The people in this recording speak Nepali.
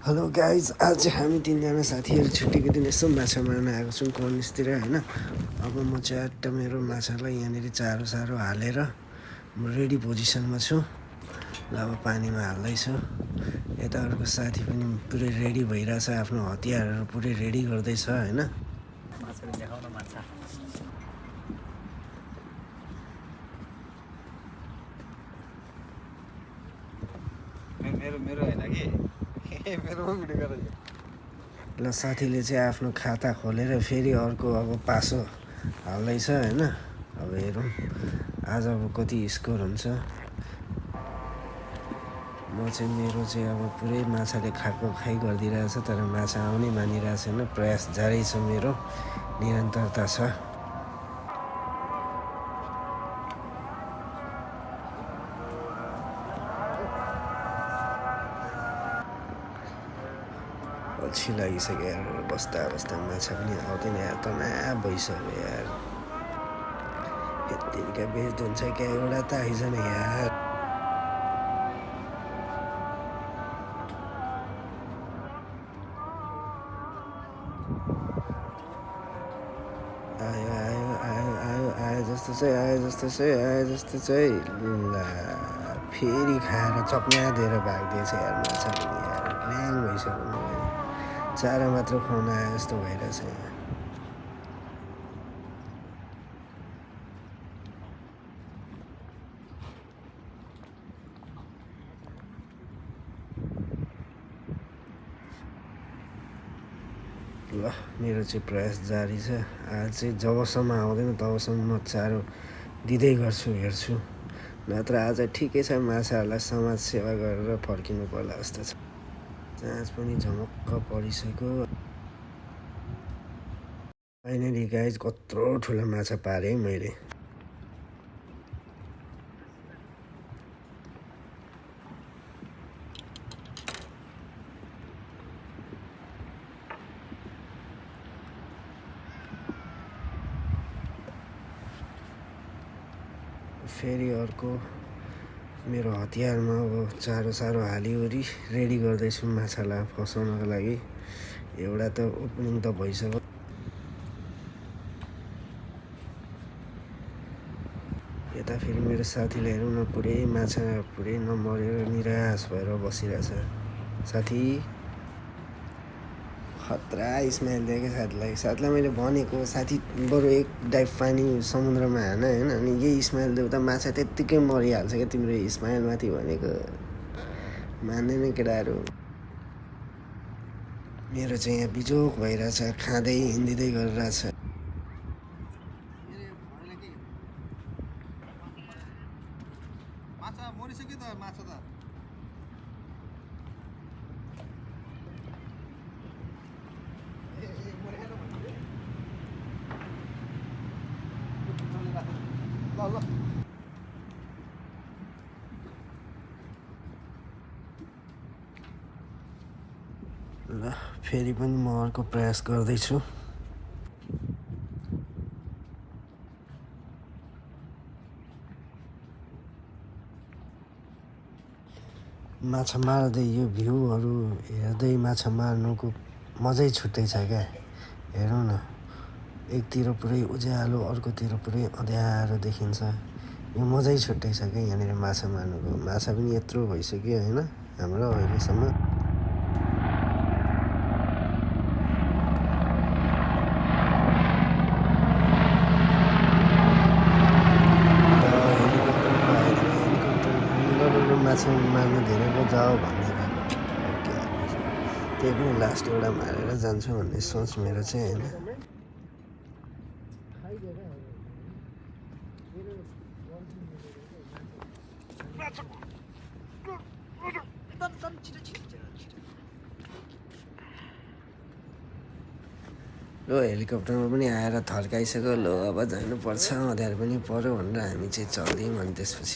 हेलो गाइज, आज चाहिँ हामी तिनजना साथीहरू छुट्टीको दिन यसो माछा मार्न आएको छौँ कनिसतिर होइन। अब म च्याट्ट मेरो माछालाई यहाँनिर चारो सारो हालेर म रेडी पोजिसनमा छु। ल अब पानीमा हाल्दैछु। यता अर्को साथी पनि पुरै रेडी भइरहेछ, आफ्नो हतियारहरू पुरै रेडी गर्दैछ होइन। मेरो होइन कि मेरो भिडियो गरेर ल साथीले चाहिँ आफ्नो खाता खोलेर फेरि अर्को अब पासो हाल्दैछ होइन। अब हेरौँ आज अब कति स्कोर हुन्छ। म चाहिँ मेरो चाहिँ अब पुरै माछाले खाएको खाइ गरिदिरहेछ, तर माछा आउनै मानिरहेको छैन। प्रयास जारी छ, मेरो निरन्तरता छ। अल्छी लागिसक्यो यार, बस्दा बस्दा माछा पनि आउँदैन यार, तनाव भइसक्यो यार। यतिका बेस्ट हुन्छ क्या, एउटा त आइजन यार। आयो आयो आयो आयो आयो जस्तो चाहिँ आयो जस्तो चाहिँ ल फेरि खाएर चप्ना दिएर भागिदिएछ यार। माछा पनि यार ल्याङ भइसक्यो। मलाई चारो मात्र खुवाउन आयो जस्तो भइरहेछ यहाँ। ल मेरो चाहिँ प्रयास जारी छ। आज चाहिँ जबसम्म आउँदैन तबसम्म म चारो दिँदै गर्छु, हेर्छु। नत्र आज ठिकै छ, माछाहरूलाई समाज सेवा गरेर फर्किनु पर्ला जस्तो छ। साँझ पनि झमक्क परिसक्यो। फाइनली गाइज कत्रो ठुलो माछा पारेँ मैले। फेरि अर्को मेरो हतियारमा अब चारो सारो हालिवरी रेडी गर्दैछु माछालाई फसाउनको लागि। एउटा त ओपनिङ त भइसक्यो। यता फेरि मेरो साथीलाई हेरौँ न, पुरै माछा पुरै नमरेर निराश भएर बसिरहेछ। साथी खतरा स्माइल दियो क्या साथीलाई मैले भनेको, साथी बरु एक डाइभ पानी समुद्रमा हान होइन, अनि यही स्माइल देऊ त माछा त्यत्तिकै मरिहाल्छ क्या तिम्रो स्माइलमाथि भनेको। मान्दैन केटाहरू। मेरो चाहिँ यहाँ बिजोक भइरहेछ, खाँदै हिँडिँदै गरिरहेछ। माछा मरिसक्यो त माछा त ल फेरि पनि म अर्को प्रयास गर्दैछु। माछा मार्दै यो भ्यूहरू हेर्दै माछा मार्नुको मजै छुट्टै छ क्या। हेरौँ न, एकतिर पुरै उज्यालो, अर्कोतिर पुरै अँध्यारो देखिन्छ। यो मजै छुट्टै छ क्या यहाँनिर माछा मार्नुको। माछा पनि यत्रो भइसक्यो होइन हाम्रो अहिलेसम्म। माछा मार्नु धेरै पो जाऊ भन्ने त्यही पनि लास्ट एउटा मारेर जान्छु भन्ने सोच मेरो चाहिँ होइन। लो हेलिकप्टरमा पनि आएर थर्काइसक्यो। लो अब जानुपर्छ, अँध्यारो पनि पऱ्यो भनेर हामी चाहिँ चल्दियौँ। अनि त्यसपछि